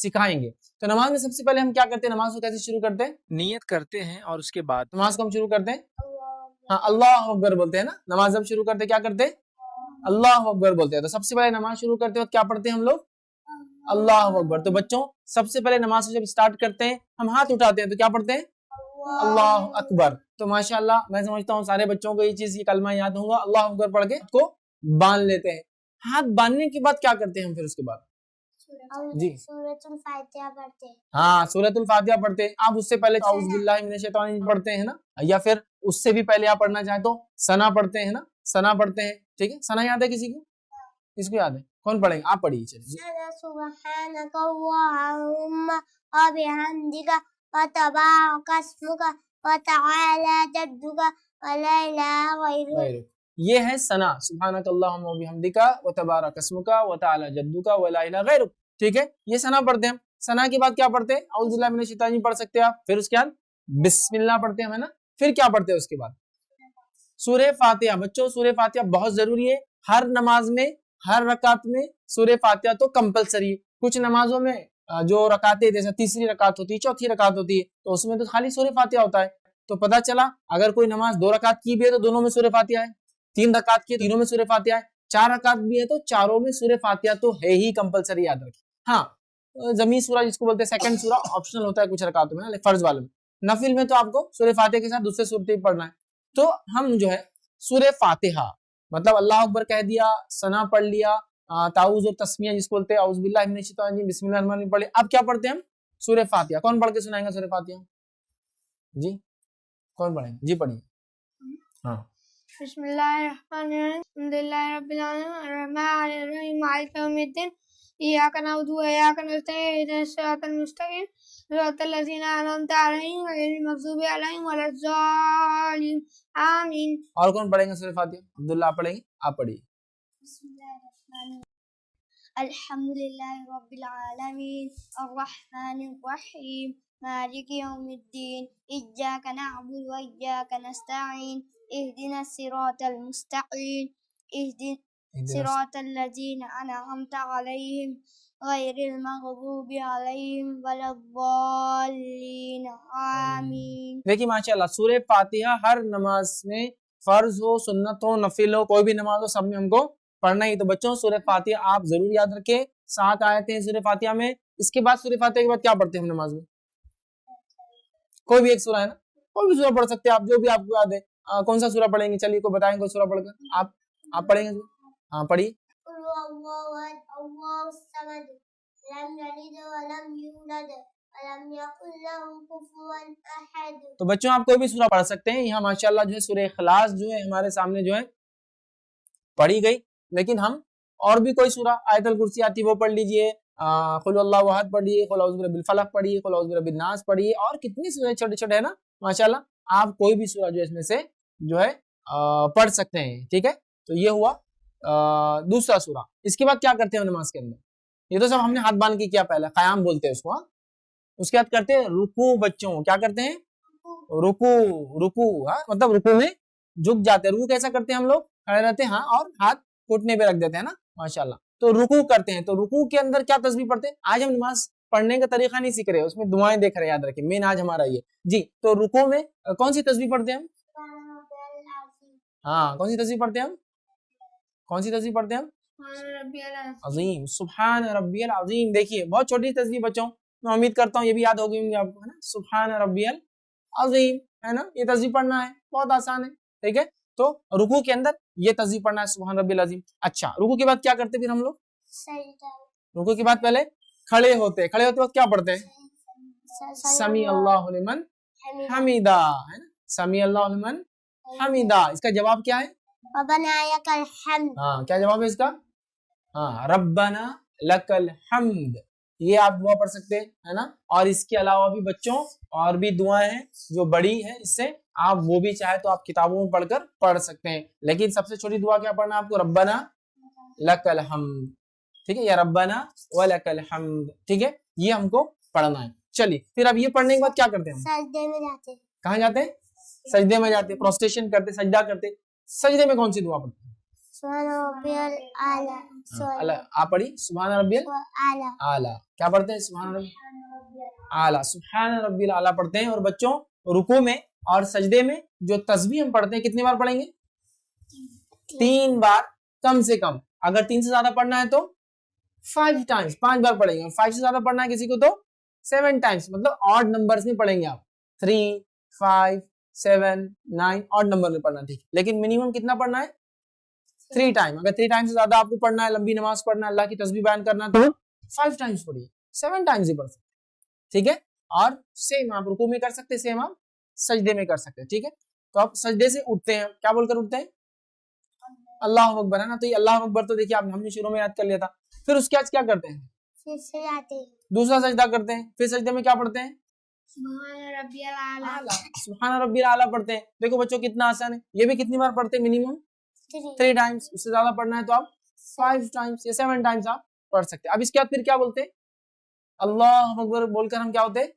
سکھائیں گے. تو نماز میں سب سے پہلے ہم کیا کرتے ہیں, نماز کو کیسے شروع کرتے ہیں؟ نیت کرتے ہیں اور اس کے بعد نماز کو ہم شروع کرتے ہیں ہاں اللہ اکبر بولتے ہیں نا. نماز جب شروع کرتے ہیں کیا کرتے ہیں؟ اللہ اکبر بولتے ہیں. تو سب سے پہلے نماز شروع کرتے وقت کیا پڑھتے ہیں ہم لوگ؟ اللہ اکبر. تو بچوں سب سے پہلے نماز جب اسٹارٹ کرتے ہیں ہم ہاتھ اٹھاتے ہیں تو کیا پڑھتے ہیں؟ اللہ اکبر. تو ماشاءاللہ میں سمجھتا ہوں سارے بچوں کو یہ چیز, یہ کلمہ یاد ہوگا. اللہ اکبر پڑھ کے کو باندھ لیتے ہیں. ہاتھ باندھنے کے بعد کیا کرتے ہیں ہم پھر اس کے بعد؟ جی سورۃ الفاتحہ پڑھتے ہیں. ہاں سورۃ الفاتحہ پڑھتے ہیں. آپ اس سے پہلے اعوذ باللہ من الشیطان الرجیم پڑھتے ہیں نا, یا پھر اس سے بھی پہلے آپ پڑھنا چاہیں تو ثنا پڑھتے ہیں نا, ثنا پڑھتے ہیں. ٹھیک ہے, ثنا یاد ہے کسی کو؟ کس کو یاد ہے؟ کون پڑھیں گے؟ آپ پڑھیے. چلیے سبحانک اللہم وبحمدک وتبارک اسمک وتعالی جدک ولا الہ غیرک. یہ ہے ثنا, سبحانک اللہم وبحمدک وتبارک اسمک وتعالی جدک ولا الہ غیرک. ٹھیک ہے, یہ ثنا پڑھتے ہیں ہم. ثنا کے بعد کیا پڑھتے ہیں؟ اعوذ باللہ من الشیطان الرجیم پڑھ سکتے ہیں آپ. پھر اس کے بعد بسم اللہ پڑھتے ہیں, ہے نا. پھر کیا پڑھتے ہیں اس کے بعد؟ سورہ فاتحہ. بچوں سورہ فاتحہ بہت ضروری ہے. ہر نماز میں, ہر رکعت میں سورہ فاتحہ تو کمپلسری ہے. کچھ نمازوں میں جو رکعتیں جیسے تیسری رکعت ہوتی ہے, چوتھی رکعت ہوتی ہے, تو اس میں تو خالی سورہ فاتحہ ہوتا ہے. تو پتہ چلا اگر کوئی نماز 2 رکعت کی بھی ہے تو دونوں میں سورہ فاتحہ ہے, 3 رکعت کی ہے تینوں میں سورہ فاتحہ ہے, 4 رکعت بھی ہے تو چاروں میں سورہ فاتحہ تو ہے ہی کمپلسری, یاد رکھیں. ہاں زمین سورہ جس کو بولتے ہیں سیکنڈ سورہ آپشنل ہوتا ہے کچھ رکعتوں میں, فرض والوں میں. نفل میں تو آپ کو سورہ فاتحہ کے ساتھ دوسرے سورتیں پڑھنا ہے. تو ہم جو ہے سورہ فاتحہ مطلب اللہ اکبر کہہ دیا, ثنا پڑھ لیا, تعوذ اور تسمیہ جس کو بولتے ہیں اعوذ باللہ من الشیطان الرجیم بسم اللہ الرحمن الرحیم پڑھ لیا. اب کیا پڑھتے ہیں ہم؟ سورہ فاتحہ. کون پڑھ کے سنائیں گا سورہ فاتحہ؟ جی کون پڑھیں گے؟ جی پڑھیے. ہاں بسم اللہ الرحمن الرحیم الحمد للہ رب العالمین الرحمن الرحیم مالک یوم الدین ایاک نعبد و ایاک نستعین اهدنا الصراط المستقیم صراط الذین انعمت علیہم غیر المغضوب علیہم ولا الضالین آمین. اور کون پڑھیں گے سورہ فاتحہ؟ عبداللہ آپ پڑھیں گے, آپ پڑھیے. بسم اللہ الرحمن الرحیم الحمد للہ رب العالمین الرحمن الرحیم مالک یوم الدین ایاک نعبد و ایاک نستعین اهدنا الصراط المستقیم اهدنا صراط الذین انعمت علیہم غیر المغضوب علیہم ولا الضالین آمین. دیکھیے ماشاءاللہ سورہ فاتحہ ہر نماز میں, فرض ہو, سنت ہو, نفل ہو, کوئی بھی نماز ہو, سب میں ہم کو پڑھنا ہی. تو بچوں سورہ فاتحہ آپ ضرور یاد رکھیں. 7 آیتیں ہیں سورہ فاتحہ میں. اس کے بعد سورہ فاتحہ کے بعد کیا پڑھتے ہیں ہم نماز میں؟ کوئی بھی ایک سورہ ہے نا, کوئی بھی سورہ پڑھ سکتے ہیں آپ, جو بھی آپ کو یاد ہے. کون سا سورہ پڑھیں گے؟ چلیے کوئی بتائیں کوئی سورہ پڑھ کر. آپ پڑھیں گے؟ ہاں پڑھیے. اللہ الصمد لم یلد ولم یولد ولم یکن له کفوا احد. تو بچوں آپ کوئی بھی سورہ پڑھ سکتے ہیں. یہاں ماشاءاللہ جو ہے سورہ اخلاص جو ہے ہمارے سامنے جو ہے پڑھی گئی, لیکن ہم اور بھی کوئی سورہ, آیت الکرسی آتی ہے وہ پڑھ لیجئے, قل اللہ احد پڑھیے, قل اعوذ برب الفلق پڑھیے, قل اعوذ برب الناس پڑھیے, اور کتنی سورہ چھوٹے چھوٹے ہیں نا ماشاءاللہ. آپ کوئی بھی سورہ جو اس میں سے جو ہے پڑھ سکتے ہیں. ٹھیک ہے, تو یہ ہوا دوسرا سورہ. اس کے بعد کیا کرتے ہیں نماز کے اندر؟ یہ تو سب ہم نے ہاتھ باندھ کے کیا, پہلا قیام بولتے ہیں اس کو. اس کے بعد کرتے ہیں رکوع. بچوں کیا کرتے ہیں؟ رکوع مطلب رکوع میں جھک جاتے ہیں. رکوع کیسا کرتے ہیں ہم لوگ؟ کھڑے رہتے ہیں ہاں, اور ہاتھ گھٹنے پہ رکھ دیتے ہیں نا ماشاءاللہ. تو رکوع کرتے ہیں. تو رکوع کے اندر کیا تسبیح پڑھتے ہیں؟ آج ہم نماز پڑھنے کا طریقہ نہیں سیکھ رہے, اس میں دعائیں دیکھ رہے, یاد رکھیں مین آج ہمارا یہ. جی تو رکوع میں کون سی تسبیح پڑھتے ہیں ہم؟ ہاں کون سی تسبیح پڑھتے ہیں ہم؟ کون سی تسبیح پڑھتے ہیں ہم؟ عظیم, سبحان ربی العظیم. دیکھیے بہت چھوٹی تسبیح بچوں, میں امید کرتا ہوں یہ بھی یاد ہوگی ہوں گی آپ کو, ہے نا. سبحان ربی العظیم, ہے نا, یہ تسبیح پڑھنا ہے, بہت آسان ہے. ٹھیک ہے, تو رکوع کے اندر یہ تسبیح پڑھنا ہے, سبحان ربی العظیم. اچھا رکوع کے بعد کیا کرتے پھر ہم لوگ؟ رکوع کے بعد پہلے کھڑے ہوتے وقت کیا پڑھتے ہیں؟ سمیع اللہ لمن حمیدہ, ہے نا, سمیع اللہ لمن حمیدہ. اس کا جواب کیا ہے؟ ربنا لک الحمد. ہاں کیا جواب ہے اس کا؟ ہاں ربنا لک الحمد. یہ آپ دعا پڑھ سکتے ہیں, ہے نا. اور اس کے علاوہ بھی بچوں اور بھی دعائیں ہیں جو بڑی ہیں, اس سے آپ وہ بھی چاہے تو آپ کتابوں میں پڑھ کر پڑھ سکتے ہیں. لیکن سب سے چھوٹی دعا کیا پڑھنا ہے آپ کو؟ ربنا لک الحمد. ٹھیک ہے, یا ربنا ولک الحمد. ٹھیک ہے, یہ ہم کو پڑھنا ہے. چلیے پھر اب یہ پڑھنے کے بعد کیا کرتے ہیں ہم؟ سجدے میں جاتے ہیں. کہاں جاتے ہیں؟ سجدے میں جاتے ہیں, پروسٹیشن کرتے, سجدہ کرتے. سجدے میں کون سی دعا پڑھتے ہیں؟ سبحان ربی الاعلی آپ پڑھی سبحان ربی اعلی اعلیٰ. کیا پڑھتے ہیں؟ سبحان ربی اعلیٰ. سبحان ربی الاعلیٰ پڑھتے ہیں. اور بچوں رکوع میں اور سجدے میں جو تسبیح ہم پڑھتے ہیں کتنی بار پڑھیں گے؟ 3 بار کم سے کم. اگر 3 سے زیادہ پڑھنا ہے تو 5 ٹائمز 5 بار پڑھیں گے. 5 سے زیادہ پڑھنا ہے کسی کو تو 7 ٹائمز, مطلب آڈ نمبرز میں پڑھیں گے آپ. 3 5 7 9 آڈ نمبر میں پڑھنا, ٹھیک. لیکن منیمم کتنا پڑھنا ہے؟ 3 ٹائم. اگر 3 ٹائم سے زیادہ آپ کو پڑھنا ہے, لمبی نماز پڑھنا ہے, اللہ کی تسبیح بیان کرنا ہے تو 5 ٹائمز پڑھیے, 7 ٹائمز ہی پڑھ سکتے, ٹھیک ہے. اور سیم آپ رکوع میں کر سکتے ہیں, سیم آپ سجدے میں کر سکتے ہیں, ٹھیک ہے. تو آپ سجدے سے اٹھتے ہیں, کیا بول کر اٹھتے ہیں؟ اللہ اکبر, ہے نا. تو یہ اللہ اکبر تو دیکھیے ہم نے شروع میں یاد کر لیا تھا. پھر اس کے بعد کیا کرتے ہیں؟ پھر سے جاتے ہیں, دوسرا سجدہ کرتے ہیں. پھر سجدے میں کیا پڑھتے ہیں؟ سبحان ربی الاعلی سبحان ربی الاعلیٰ پڑھتے ہیں. دیکھو بچوں کتنا آسان ہے. یہ بھی کتنی بار پڑھتے ہیں؟ Minimum 3 Times. اس سے زیادہ پڑھنا ہے تو آپ 5 ٹائمز یا 7 ٹائمز آپ پڑھ سکتے ہیں. اب اس کے بعد پھر کیا بولتے ہیں؟ اللہ اکبر بول کر ہم کیا ہوتے ہیں؟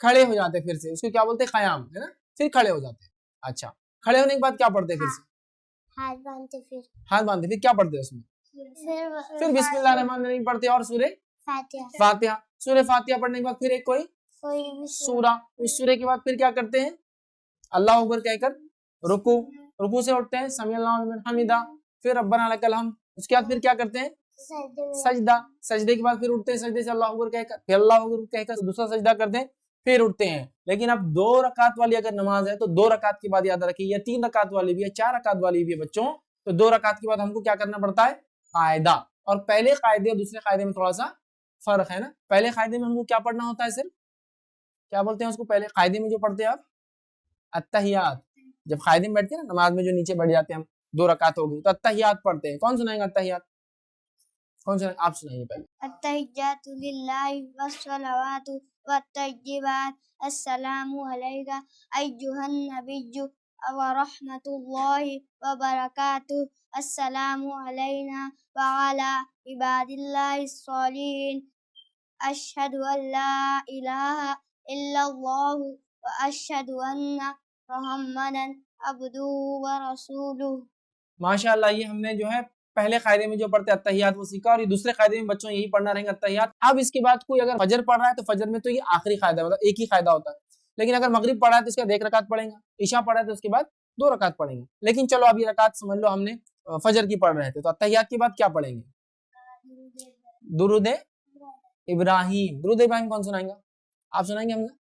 کھڑے ہو جاتے ہیں. پھر سے اس کو کیا بولتے ہیں؟ قیام, ہے نا. پھر کھڑے ہو جاتے ہیں. اچھا, کھڑے ہونے کے بعد کیا پڑھتے ہیں؟ پھر سے ہاتھ باندھتے, ہاتھ باندھتے. پھر کیا پڑھتے ہیں اس میں؟ پھر بسم اللہ الرحمن الرحیم پڑھتے ہیں اور سورہ فاتحہ. فاتحہ. سورہ فاتحہ پڑھنے کے بعد پھر ایک کوئی سورہ. اس سورہ کے بعد پھر کیا کرتے ہیں؟ اللہ اکبر کہہ کر رکوع. رکوع سے اٹھتے ہیں, سمیع اللہ لمن حمدہ, پھر ربنا لک الحمد. اس کے بعد پھر کیا کرتے ہیں؟ سجدہ. سجدے کے بعد پھر اٹھتے ہیں سجدے سے اللہ اکبر کہہ کر, پھر اللہ اکبر کہہ کر دوسرا سجدہ کرتے ہیں, پھر اٹھتے ہیں. لیکن اب 2 رکعت والی اگر نماز ہے تو 2 رکعت کے بعد یاد رکھیے, یا 3 رکعت والی بھی ہے, 4 رکعت والی بھی ہے بچوں, تو 2 رکعت کے بعد ہم کو کیا کرنا پڑتا ہے؟ قاعدہ. اور پہلے قاعدے اور دوسرے قاعدے میں تھوڑا سا فرق ہے نا. پہلے قاعدے میں ہم کو کیا پڑھنا ہوتا ہے؟ صرف کیا بولتے ہیں اس کو؟ پہلے قاعدے میں جو پڑھتے ہیں آپ التحیات. جب قاعدے میں بیٹھتے ہیں نا نماز میں, جو نیچے بیٹھ جاتے ہیں ہم, 2 رکعت ہو گئی تو التحیات پڑھتے ہیں. کون سنائیں گا التحیات؟ کون سنائیں؟ آپ سنائیے پہلے. التحیات للہ والصلوات والطیبات السلام علیک ایھا النبی ورحمۃ اللہ وبرکاتہ السلام علینا وعلی عباد اللہ الصالحین اشہد ان لا الہ الا اللہ واشہد ان محمدا عبدہ ورسولہ. ماشاء اللہ, یہ ہم نے جو ہے پہلے قاعدے میں جو پڑھتے ہیں التحیات وہ سیکھا, اور یہ دوسرے قاعدے میں بچوں یہی پڑھنا رہیں گا التحیات. اب اس کے بعد کوئی اگر فجر پڑھ رہا ہے تو فجر میں تو یہ آخری قاعدہ, مطلب ایک ہی قاعدہ ہوتا ہے. لیکن اگر مغرب پڑھا ہے تو اس کے بعد 1 رکعت پڑھیں گا, عشاء پڑھا ہے تو اس کے بعد 2 رکعت پڑھیں گے. لیکن چلو اب یہ رکعت سمجھ لو ہم نے فجر کی پڑھ رہے تھے, تو التحیات کے بعد کیا پڑھیں گے؟ درود ابراہیم. درود ابراہیم کون سنائیں گا؟ آپ سنائیں گے حمزہ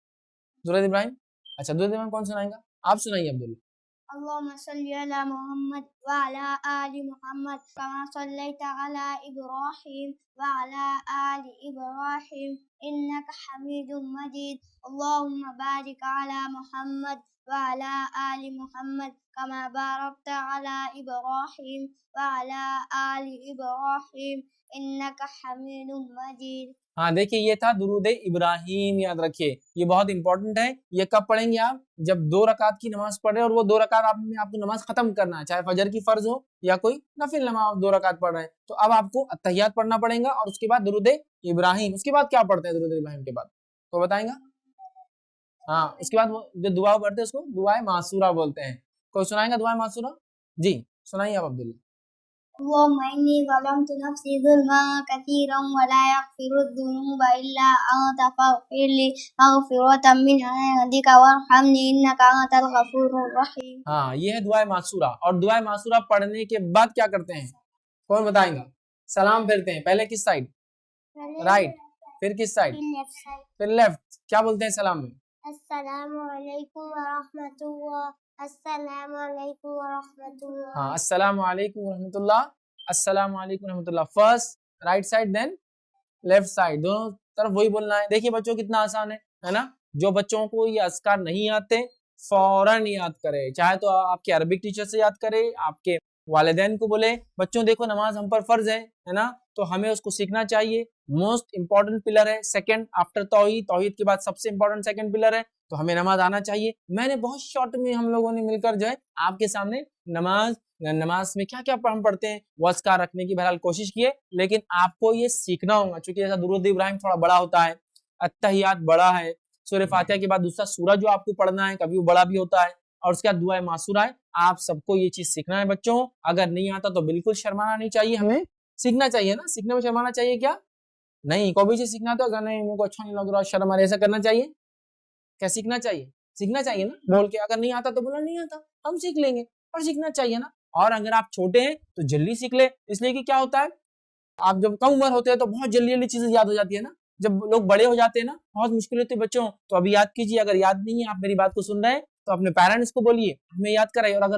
درود ابراہیم؟ اچھا, درود ابراہیم کون سنائیں گا؟ آپ سنائیے عبداللہ. اللهم صل على محمد وعلى آل محمد كما صليت على إبراهيم وعلى آل إبراهيم إنك حميد مجيد. اللهم بارك على محمد وعلى آل محمد كما باركت على إبراهيم وعلى آل إبراهيم إنك حميد مجيد. ہاں دیکھیے, یہ تھا درود ابراہیم. یاد رکھیے یہ بہت امپورٹنٹ ہے. یہ کب پڑھیں گے آپ؟ جب 2 رکعت کی نماز پڑھ رہے ہیں اور وہ 2 رکعت آپ کو نماز ختم کرنا ہے, چاہے فجر کی فرض ہو یا کوئی نفل نماز 2 رکعت پڑھ رہے ہیں, تو اب آپ کو التحیات پڑھنا پڑے گا اور اس کے بعد درود ابراہیم. اس کے بعد کیا پڑھتے ہیں درود ابراہیم کے بعد؟ تو بتائیں گا. ہاں, اس کے بعد جو دعا پڑھتے ہیں اس کو دعائے معصورہ بولتے ہیں. کوئی سنائیں گا دعائے معصورہ؟ جی سنائیے آپ عبداللہ. اللهم إني ظلمت نفسي ظلما كثيرا ولا يغفر الذنوب إلا أنت فاغفر لي مغفرة من عندك وارحمني إنك أنت الغفور الرحيم. ہاں, یہ ہے دعائے معصورہ. اور دعائے معصورہ پڑھنے کے بعد کیا کرتے ہیں؟ کون بتائیں گا؟ سلام پھیرتے ہیں. پہلے کس سائڈ؟ رائٹ. پھر کس سائڈ؟ پھر لیفٹ. کیا بولتے ہیں سلام میں؟ السلام علیکم ورحمۃ اللہ. السلام علیکم ورحمۃ اللہ. ہاں, السلام علیکم ورحمۃ اللہ. السلام علیکم ورحمۃ اللہ. فرسٹ رائٹ سائڈ, دین لیفٹ سائڈ, دونوں طرف وہی بولنا ہے. دیکھیے بچوں کتنا آسان ہے نا. جو بچوں کو یہ اذکار نہیں آتے فوراً یاد کرے, چاہے تو آپ کے عربک ٹیچر سے یاد کرے, آپ کے والدین کو بولے. بچوں دیکھو نماز ہم پر فرض ہے نا, تو ہمیں اس کو سیکھنا چاہیے. موسٹ امپورٹنٹ پلر ہے, سیکنڈ آفٹر توحید. توحید کے بعد سب سے امپورٹنٹ سیکنڈ پلر ہے, تو ہمیں نماز آنا چاہیے. میں نے بہت شارٹ میں ہم لوگوں نے مل کر جو ہے آپ کے سامنے نماز میں کیا کیا ہم پڑھتے ہیں وہ اذکار رکھنے کی بہرحال کوشش کیے. لیکن آپ کو یہ سیکھنا ہوگا, چونکہ ایسا درود ابراہیم تھوڑا بڑا ہوتا ہے, التحیات بڑا ہے, سورہ فاتحہ کے بعد دوسرا سورہ جو آپ کو پڑھنا ہے کبھی وہ بڑا بھی ہوتا ہے, اور اس کے بعد دعائے معصورہ ہے. آپ سب کو یہ چیز سیکھنا ہے بچوں. اگر نہیں آتا تو بالکل شرمانا نہیں چاہیے, ہمیں سیکھنا چاہیے نا. سیکھنے میں شرمانا چاہیے کیا نہیں؟ کوئی بھی چیز سیکھنا تو اگر نہیں میرے کو اچھا نہیں لگ رہا شرم آ رہا, ایسا کرنا چاہیے کیا؟ سیکھنا چاہیے, سیکھنا چاہیے نا بول کے. اگر نہیں آتا تو بولا نہیں آتا, ہم سیکھ لیں گے, اور سیکھنا چاہیے نا. اور اگر آپ چھوٹے ہیں تو جلدی سیکھ لیں, اس لیے کہ کیا ہوتا ہے آپ جب کم عمر ہوتے ہیں تو بہت جلدی جلدی چیزیں یاد ہو جاتی ہے نا. جب لوگ بڑے ہو جاتے ہیں نا بہت مشکل ہوتی ہے بچوں. تو ابھی یاد کیجیے, اگر یاد نہیں ہے آپ میری بات کو سن رہے ہیں تو اپنے پیرنٹس کو بولیے ہمیں یاد کرائیے, اور اگر